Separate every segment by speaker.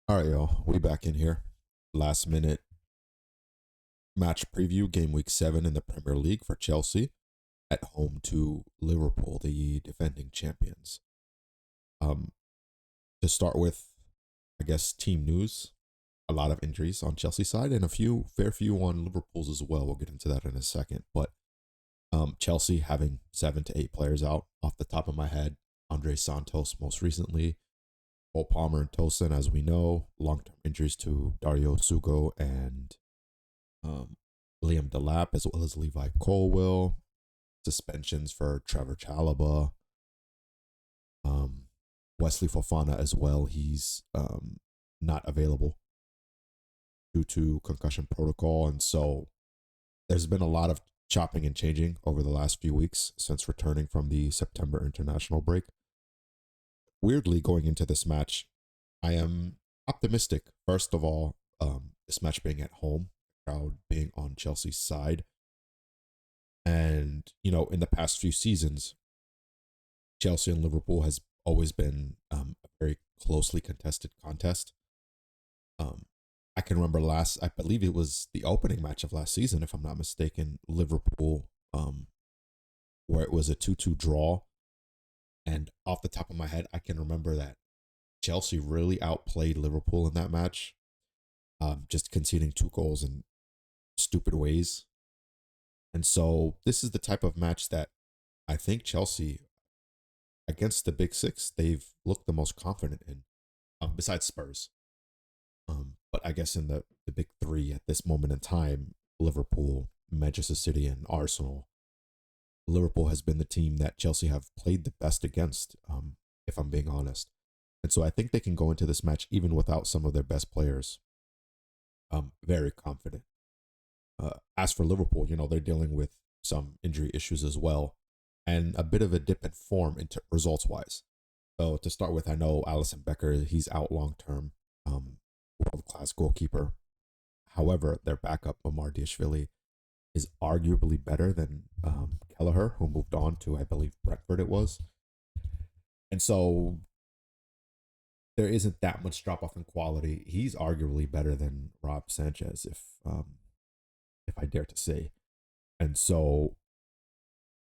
Speaker 1: All right, y'all. We back in here. Last minute match preview, game week 7 in the Premier League for Chelsea at home to Liverpool, the defending champions. Um, to start with, I guess team news. A lot of injuries on Chelsea side and fair few on Liverpool's as well. We'll get into that in a second. But Chelsea having 7 to 8 players out off the top of my head. Andre Santos most recently, Cole Palmer and Tosin, as we know, long-term injuries to Dario Sugo and um, Liam Delap, as well as Levi Colwill, suspensions for Trevor Chalobah, um, Wesley Fofana as well. He's not available due to concussion protocol, and so there's been a lot of chopping and changing over the last few weeks since returning from the September international break. Weirdly, going into this match, I am optimistic. First of all, this match being at home, crowd being on Chelsea's side, and in the past few seasons, Chelsea and Liverpool has always been a very closely contested contest. Um, I can remember I believe it was the opening match of last season, if I'm not mistaken, Liverpool, where it was a 2-2 draw. And off the top of my head, I can remember that Chelsea really outplayed Liverpool in that match, just conceding 2 goals in stupid ways. And so this is the type of match that I think Chelsea, against the Big Six, they've looked the most confident in, besides Spurs. But I guess in the Big Three at this moment in time, Liverpool, Manchester City, and Arsenal, Liverpool has been the team that Chelsea have played the best against, if I'm being honest. And so I think they can go into this match even without some of their best players, very confident. As for Liverpool, they're dealing with some injury issues as well, and a bit of a dip in form into results wise. So to start with, I know Alisson Becker, he's out long term, world class goalkeeper. However, their backup, Badiashile, is arguably better than Kelleher, who moved on to, I believe, Brentford it was. And so there isn't that much drop off in quality. He's arguably better than Rob Sanchez, if I dare to say. And so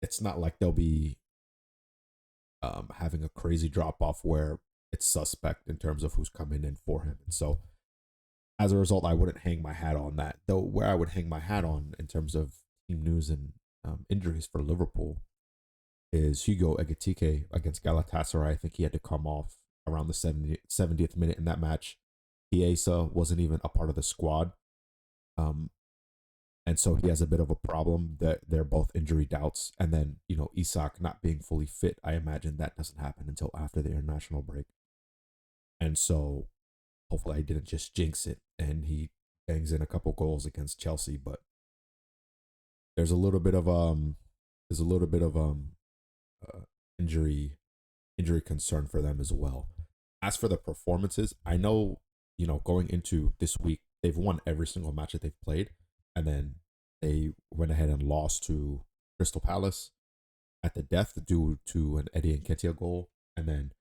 Speaker 1: it's not like they'll be having a crazy drop off where it's suspect in terms of who's coming in for him. And so as a result, I wouldn't hang my hat on that. Though where I would hang my hat on in terms of team news and injuries for Liverpool is Hugo Ekitike against Galatasaray. I think he had to come off around the 70th minute in that match. Chiesa wasn't even a part of the squad. And so he has a bit of a problem that they're both injury doubts. And then, Isak not being fully fit, I imagine that doesn't happen until after the international break. And so hopefully I didn't just jinx it and he bangs in a couple goals against Chelsea, but there's a little bit of uh, injury concern for them as well. As for the performances, I know, going into this week, they've won every single match that they've played, and then they went ahead and lost to Crystal Palace at the death due to an Eddie Nketiah goal, and then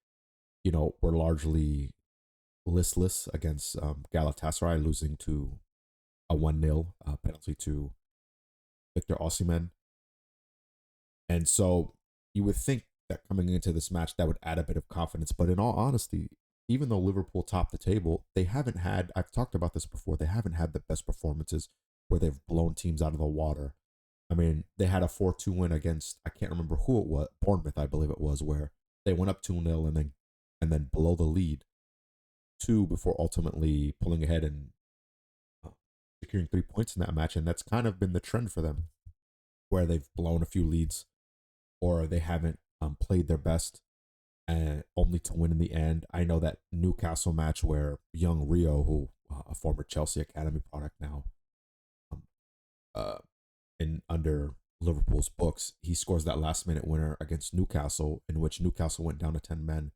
Speaker 1: were largely listless against Galatasaray, losing to a 1-0 penalty to Victor Osimhen. And so you would think that coming into this match, that would add a bit of confidence. But in all honesty, even though Liverpool topped the table, they haven't had, I've talked about this before, they haven't had the best performances where they've blown teams out of the water. I mean, they had a 4-2 win against, I can't remember who it was, Bournemouth, I believe it was, where they went up 2-0 and then below the lead 2 before ultimately pulling ahead and securing 3 points in that match. And that's kind of been the trend for them, where they've blown a few leads or they haven't played their best and only to win in the end. I know that Newcastle match where young Rio, who a former Chelsea Academy product now, um, uh, in under Liverpool's books, he scores that last minute winner against Newcastle, in which Newcastle went down to 10 men,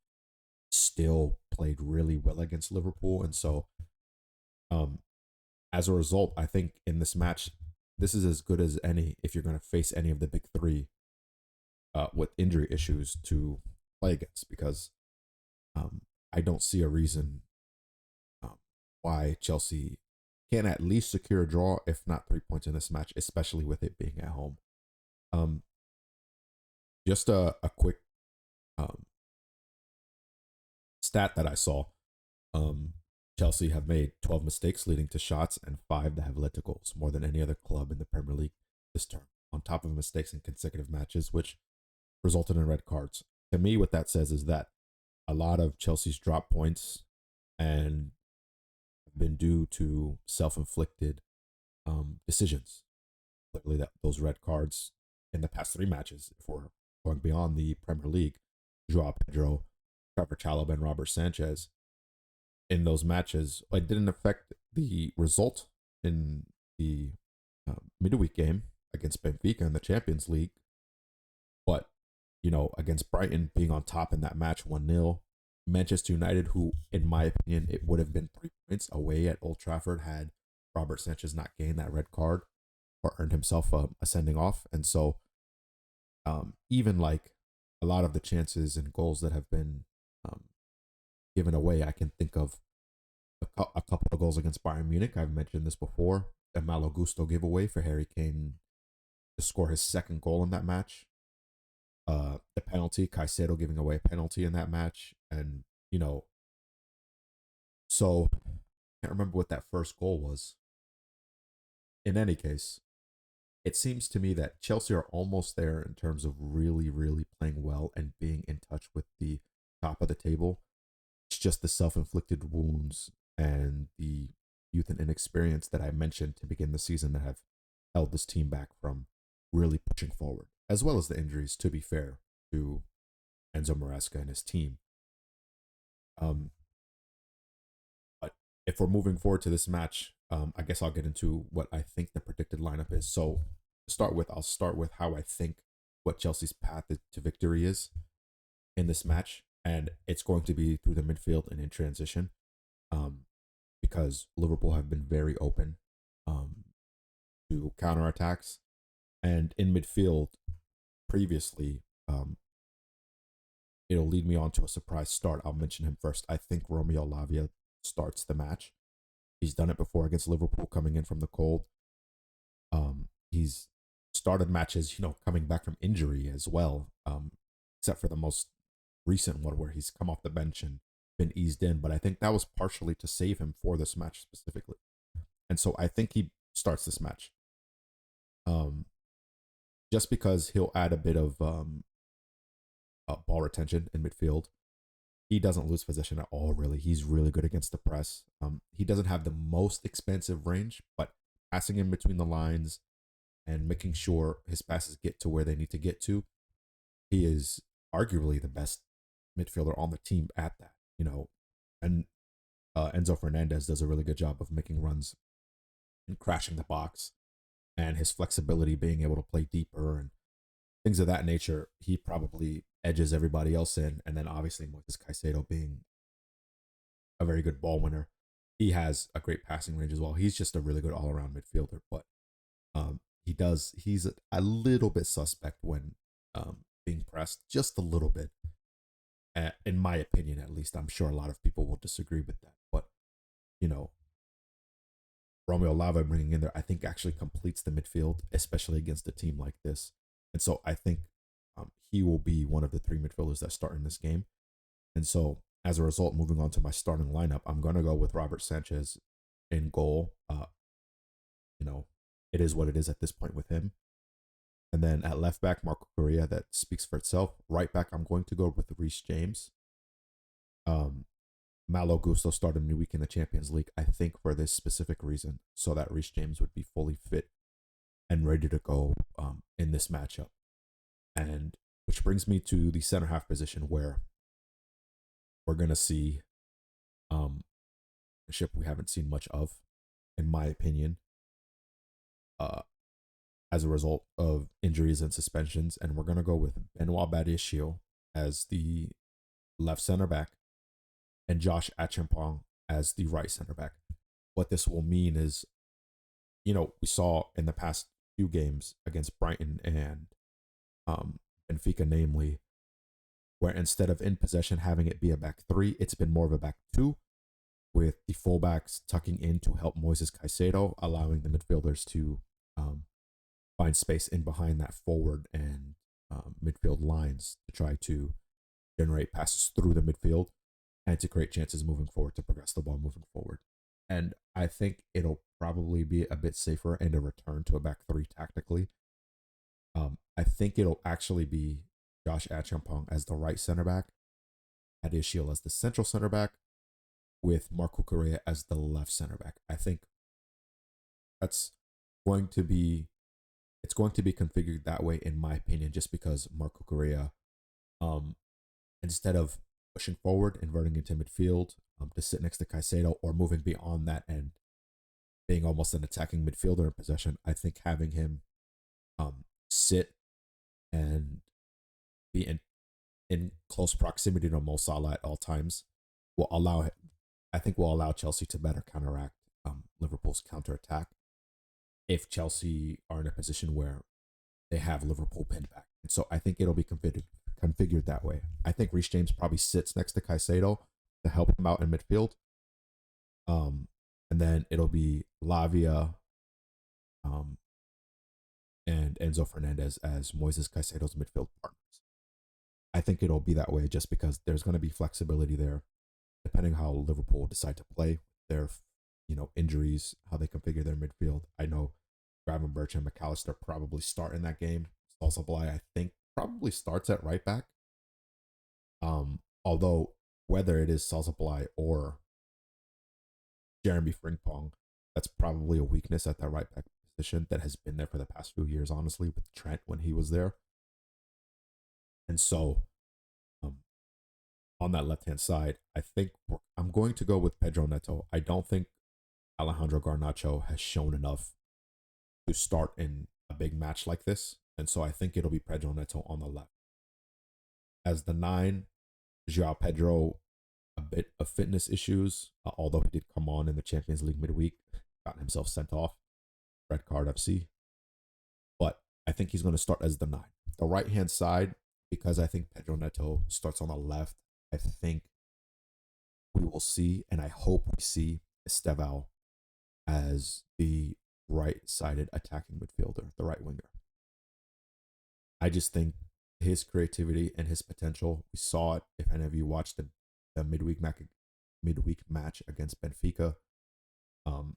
Speaker 1: still played really well against Liverpool. And so um, as a result, I think in this match, this is as good as any if you're going to face any of the big three with injury issues to play against, because I don't see a reason why Chelsea can at least secure a draw, if not 3 points in this match, especially with it being at home. Um, just a quick um, stat that I saw. Um, Chelsea have made 12 mistakes leading to shots and 5 that have led to goals, more than any other club in the Premier League this term, on top of mistakes in consecutive matches, which resulted in red cards. To me, what that says is that a lot of Chelsea's drop points and have been due to self-inflicted decisions. Clearly, that those red cards in the past 3 matches, if we're going beyond the Premier League, Joao Pedro, Trevor Chalobah, and Robert Sanchez, in those matches, it didn't affect the result in the midweek game against Benfica in the Champions League. But, against Brighton being on top in that match 1-0, Manchester United, who, in my opinion, it would have been 3 points away at Old Trafford had Robert Sanchez not gained that red card or earned himself a sending off. And so, even like a lot of the chances and goals that have been given away, I can think of a couple of goals against Bayern Munich. I've mentioned this before. A Malo Gusto giveaway for Harry Kane to score his second goal in that match. The penalty, Caicedo giving away a penalty in that match. And, so I can't remember what that first goal was. In any case, it seems to me that Chelsea are almost there in terms of really, really playing well and being in touch with the top of the table. It's just the self-inflicted wounds and the youth and inexperience that I mentioned to begin the season that have held this team back from really pushing forward, as well as the injuries, to be fair, to Enzo Maresca and his team. But if we're moving forward to this match, I guess I'll get into what I think the predicted lineup is. So I'll start with how I think what Chelsea's path to victory is in this match. And it's going to be through the midfield and in transition, because Liverpool have been very open to counterattacks. And in midfield, previously, it'll lead me on to a surprise start. I'll mention him first. I think Romeo Lavia starts the match. He's done it before against Liverpool, coming in from the cold. He's started matches, coming back from injury as well, except for the most recent one where he's come off the bench and been eased in. But I think that was partially to save him for this match specifically. And so I think he starts this match. Just because he'll add a bit of ball retention in midfield. He doesn't lose possession at all, really. He's really good against the press. He doesn't have the most expansive range, but passing in between the lines and making sure his passes get to where they need to get to, he is arguably the best midfielder on the team at that, and Enzo Fernandez does a really good job of making runs and crashing the box, and his flexibility, being able to play deeper and things of that nature, he probably edges everybody else in. And then obviously Moises Caicedo being a very good ball winner, he has a great passing range as well. He's just a really good all-around midfielder, but he's a little bit suspect when being pressed, just a little bit. In my opinion, at least. I'm sure a lot of people will disagree with that, but Romeo Lavia bringing in there, I think actually completes the midfield, especially against a team like this. And so I think he will be one of the 3 midfielders that start in this game. And so as a result, moving on to my starting lineup, I'm going to go with Robert Sanchez in goal. It is what it is at this point with him. And then at left back, Marco Correa, that speaks for itself. Right back, I'm going to go with Reece James. Malo Gusto started a new week in the Champions League, I think for this specific reason, so that Reece James would be fully fit and ready to go in this matchup. And which brings me to the center half position, where we're going to see a ship we haven't seen much of, in my opinion, as a result of injuries and suspensions. And we're going to go with Benoit Badiashile as the left center back and Josh Achaempong as the right center back. What this will mean is, we saw in the past few games against Brighton and Benfica, namely, where instead of in possession having it be a back 3, it's been more of a back 2. with the fullbacks tucking in to help Moises Caicedo, allowing the midfielders to find space in behind that forward and midfield lines to try to generate passes through the midfield and to create chances moving forward, to progress the ball moving forward. And I think it'll probably be a bit safer and a return to a back three tactically. I think it'll actually be Josh Achaempong as the right center back, Badiashile as the central center back, with Marco Correa as the left center back. I think that's going to be configured that way in my opinion, just because Marco Correa, instead of pushing forward, inverting into midfield to sit next to Caicedo or moving beyond that and being almost an attacking midfielder in possession, I think having him sit and be in close proximity to Mo Salah at all times will allow Chelsea to better counteract Liverpool's counterattack if Chelsea are in a position where they have Liverpool pinned back. And so I think it'll be configured that way. I think Reece James probably sits next to Caicedo to help him out in midfield. And then it'll be Lavia and Enzo Fernandez as Moises Caicedo's midfield partners. I think it'll be that way just because there's going to be flexibility there, depending how Liverpool decide to play, their injuries, how they configure their midfield. I know Gravenberch and McAllister probably start in that game. Salsablai, I think, probably starts at right back. Although whether it is Salsablai or Jeremy Frimpong, that's probably a weakness at that right back position that has been there for the past few years, honestly, with Trent when he was there. And so on that left-hand side, I think I'm going to go with Pedro Neto. I don't think Alejandro Garnacho has shown enough to start in a big match like this. And so I think it'll be Pedro Neto on the left. As the 9, João Pedro, a bit of fitness issues, although he did come on in the Champions League midweek, got himself sent off, red card FC. But I think he's going to start as the 9. The right-hand side, because I think Pedro Neto starts on the left, I think we will see, and I hope we see, Estevao as the right-sided attacking midfielder, the right winger. I just think his creativity and his potential, we saw it if any of you watched the midweek match against Benfica, how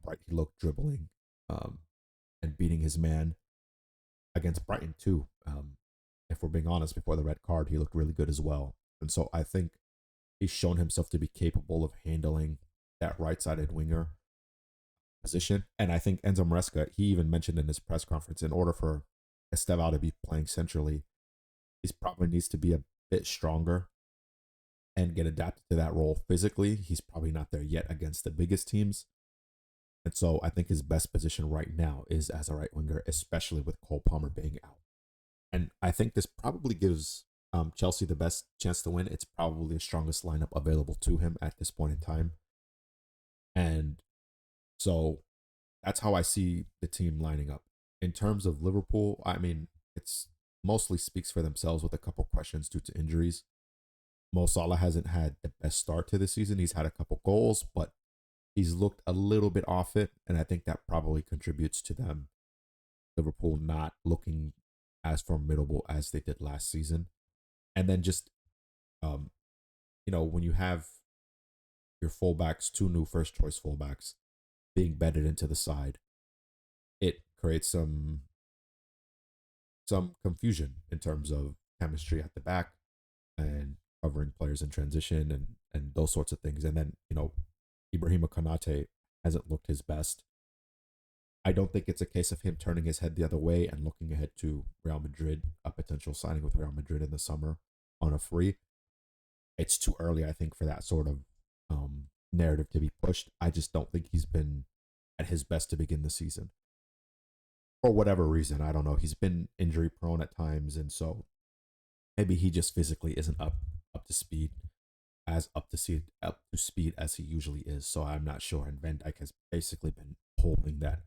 Speaker 1: bright he looked dribbling and beating his man against Brighton too. If we're being honest, before the red card, he looked really good as well. And so I think he's shown himself to be capable of handling that right-sided winger position. And I think Enzo Maresca, he even mentioned in his press conference, in order for Estevao to be playing centrally, he probably needs to be a bit stronger and get adapted to that role physically. He's probably not there yet against the biggest teams. And so I think his best position right now is as a right winger, especially with Cole Palmer being out. And I think this probably gives Chelsea the best chance to win. It's probably the strongest lineup available to him at this point in time. And so that's how I see the team lining up. In terms of Liverpool, I mean, it's mostly speaks for themselves with a couple questions due to injuries. Mo Salah hasn't had the best start to the season. He's had a couple goals, but he's looked a little bit off it. And I think that probably contributes to them, Liverpool, not looking as formidable as they did last season. And then just, when you have your fullbacks, 2 new first choice fullbacks being bedded into the side, it creates some confusion in terms of chemistry at the back and covering players in transition and those sorts of things. And then, Ibrahima Konate hasn't looked his best. I don't think it's a case of him turning his head the other way and looking ahead to Real Madrid, a potential signing with Real Madrid in the summer on a free. It's too early, I think, for that sort of narrative to be pushed. I just don't think he's been at his best to begin the season. For whatever reason, I don't know. He's been injury prone at times, and so maybe he just physically isn't up to speed as he usually is. So I'm not sure. And Van Dijk has basically been holding that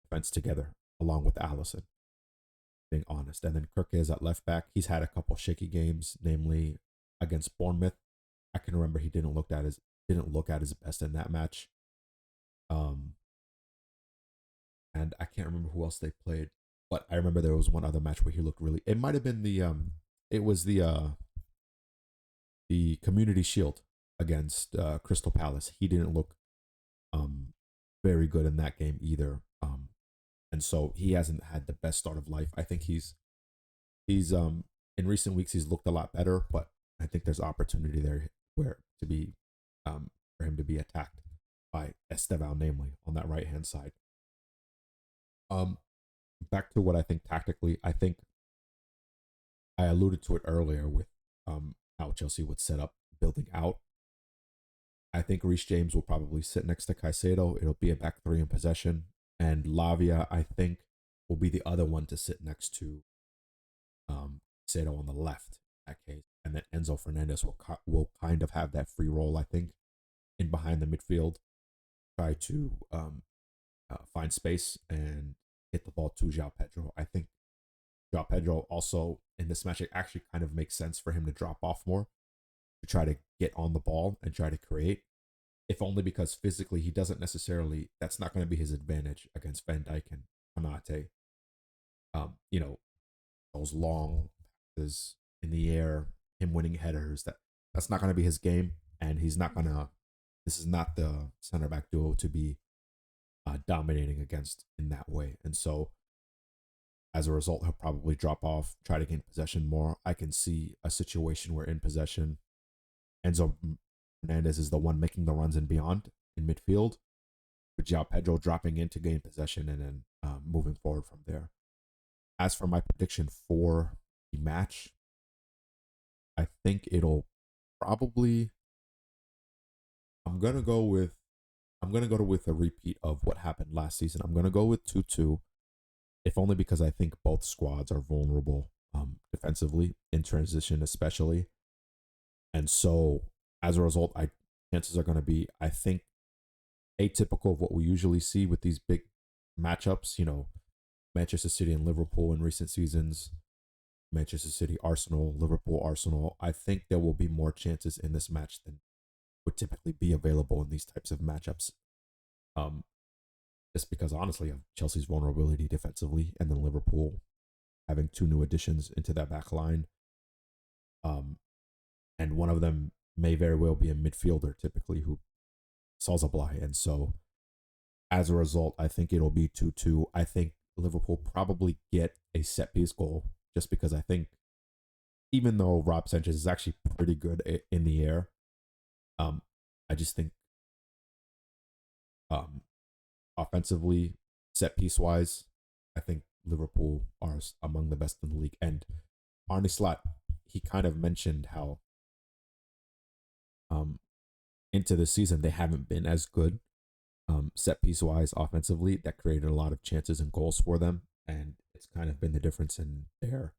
Speaker 1: defense together along with Alisson, being honest. And then Kirk is at left back. He's had a couple shaky games, namely against Bournemouth. I can remember he didn't look didn't look at his best in that match. Um, and I can't remember who else they played, but I remember there was one other match where he looked really. It might have been it was the Community Shield against Crystal Palace. He didn't look um very good in that game either. And so he hasn't had the best start of life. I think he's in recent weeks he's looked a lot better, but I think there's opportunity there where to be for him to be attacked by Esteval, namely on that right hand side. Um, Back to what I think tactically, I think I alluded to it earlier with how Chelsea would set up building out. I think Reece James will probably sit next to Caicedo. It'll be a back three in possession, and Lavia I think will be the other one to sit next to Caicedo on the left in that case, and then Enzo Fernandez will kind of have that free role I think in behind the midfield, try to find space and hit the ball to João Pedro. I think João Pedro also in this match, it actually kind of makes sense for him to drop off more, to try to get on the ball and try to create, if only because physically he doesn't necessarily, that's not going to be his advantage against Van Dijk and Konate. You know, those long passes in the air, him winning headers, that's not going to be his game. And he's not going to, this is not the center back duo to be dominating against in that way. And so as a result, he'll probably drop off, try to gain possession more. I can see a situation where in possession, Enzo Fernandez is the one making the runs and beyond in midfield, with João Pedro dropping in to gain possession and then moving forward from there. As for my prediction for the match, I think it'll probably, I'm gonna go with a repeat of what happened last season. I'm gonna go with 2-2, if only because I think both squads are vulnerable defensively in transition, especially. And so as a result, chances are going to be, I think, atypical of what we usually see with these big matchups. You know, Manchester City and Liverpool in recent seasons, Manchester City, Arsenal, Liverpool, Arsenal. I think there will be more chances in this match than would typically be available in these types of matchups. Just because honestly of Chelsea's vulnerability defensively, and then Liverpool having two new additions into that back line. And one of them may very well be a midfielder, typically, who Salzablai. And so as a result, I think it'll be 2-2. I think Liverpool probably get a set piece goal, just because I think even though Rob Sanchez is actually pretty good in the air, I just think offensively, set piece wise, I think Liverpool are among the best in the league. And Arne Slot, he kind of mentioned how into the season they haven't been as good set piece wise offensively. That created a lot of chances and goals for them, and it's kind of been the difference in their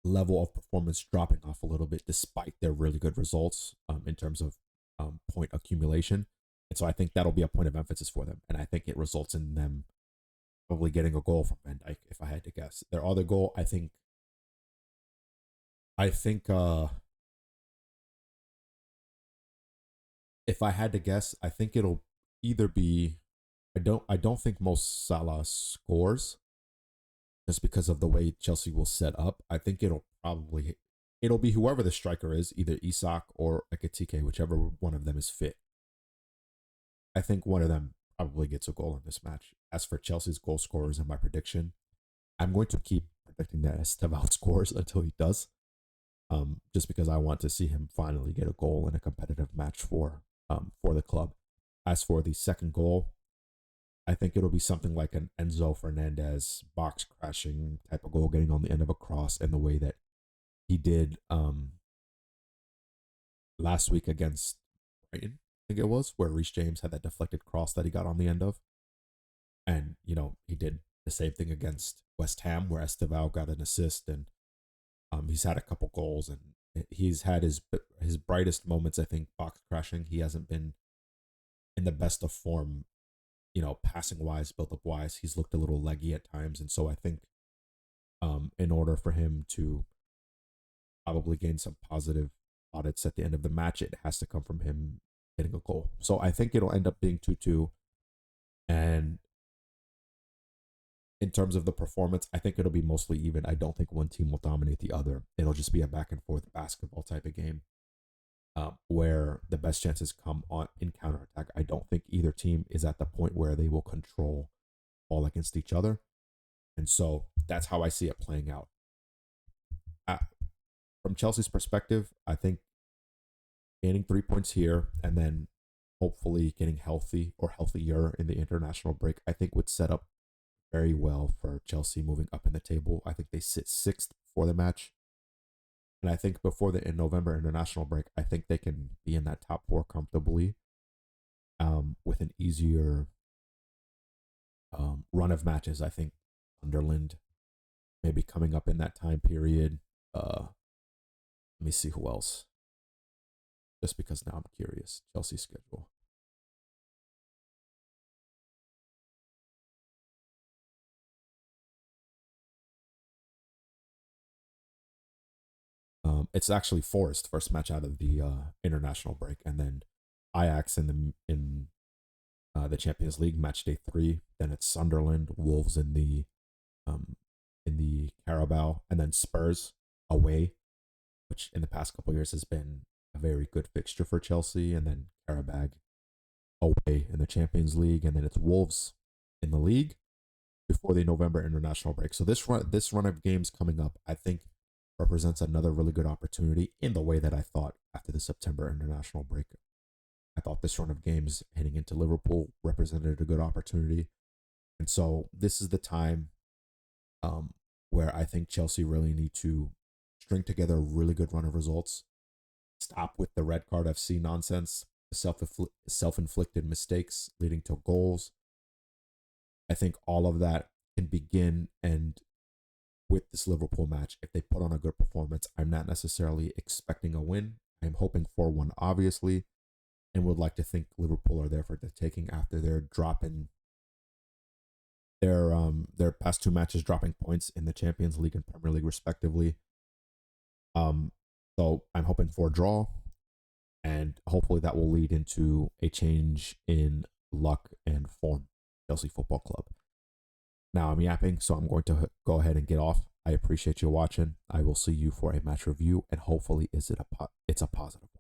Speaker 1: level of performance dropping off a little bit despite their really good results in terms of point accumulation. And so I think that'll be a point of emphasis for them, and I think it results in them probably getting a goal from Van Dijk, if I had to guess. Their other goal, I think if I had to guess, I think it'll either be, I don't think Mo Salah scores just because of the way Chelsea will set up. I think it'll be whoever the striker is, either Isak or Ekitike, whichever one of them is fit. I think one of them probably gets a goal in this match. As for Chelsea's goal scorers and my prediction, I'm going to keep predicting that Esteval scores until he does, just because I want to see him finally get a goal in a competitive match for the club. As for the second goal, I think it'll be something like an Enzo Fernandez box crashing type of goal, getting on the end of a cross in the way that he did last week against Brighton, I think it was, where Reece James had that deflected cross that he got on the end of. And, you know, he did the same thing against West Ham, where Esteval got an assist, and he's had a couple goals, and he's had his brightest moments, I think, box crashing. He hasn't been in the best of form, you know, passing wise, build up wise. He's looked a little leggy at times, and so I think in order for him to probably gain some positive plaudits at the end of the match, it has to come from him getting a goal. So I think it'll end up being 2-2. And in terms of the performance, I think it'll be mostly even. I don't think one team will dominate the other. It'll just be a back and forth basketball type of game, where the best chances come on in counterattack. I don't think either team is at the point where they will control all against each other. And so that's how I see it playing out. From Chelsea's perspective, I think gaining 3 points here and then hopefully getting healthy or healthier in the international break, I think would set up very well for Chelsea moving up in the table. I think they sit 6th before the match. And I think before the November international break, I think they can be in that top 4 comfortably, with an easier run of matches. I think Sunderland maybe coming up in that time period. Let me see who else. Just because now I'm curious. Chelsea schedule. It's actually Forest first match out of the international break, and then Ajax in the Champions League match day 3. Then it's Sunderland, Wolves in the Carabao, and then Spurs away, which in the past couple years has been a very good fixture for Chelsea, and then Carabao away in the Champions League, and then it's Wolves in the league before the November international break. So this run of games coming up, I think, represents another really good opportunity in the way that I thought after the September international break. I thought this run of games heading into Liverpool represented a good opportunity. And so this is the time where I think Chelsea really need to string together a really good run of results, stop with the red card FC nonsense, self-inflicted mistakes leading to goals. I think all of that can begin, and with this Liverpool match, if they put on a good performance, I'm not necessarily expecting a win. I'm hoping for one, obviously, and would like to think Liverpool are there for the taking after they're dropping their past 2 matches, dropping points in the Champions League and Premier League respectively. So I'm hoping for a draw, and hopefully that will lead into a change in luck and form. Chelsea Football Club. Now I'm yapping, so I'm going to go ahead and get off. I appreciate you watching. I will see you for a match review, and hopefully it's a positive one.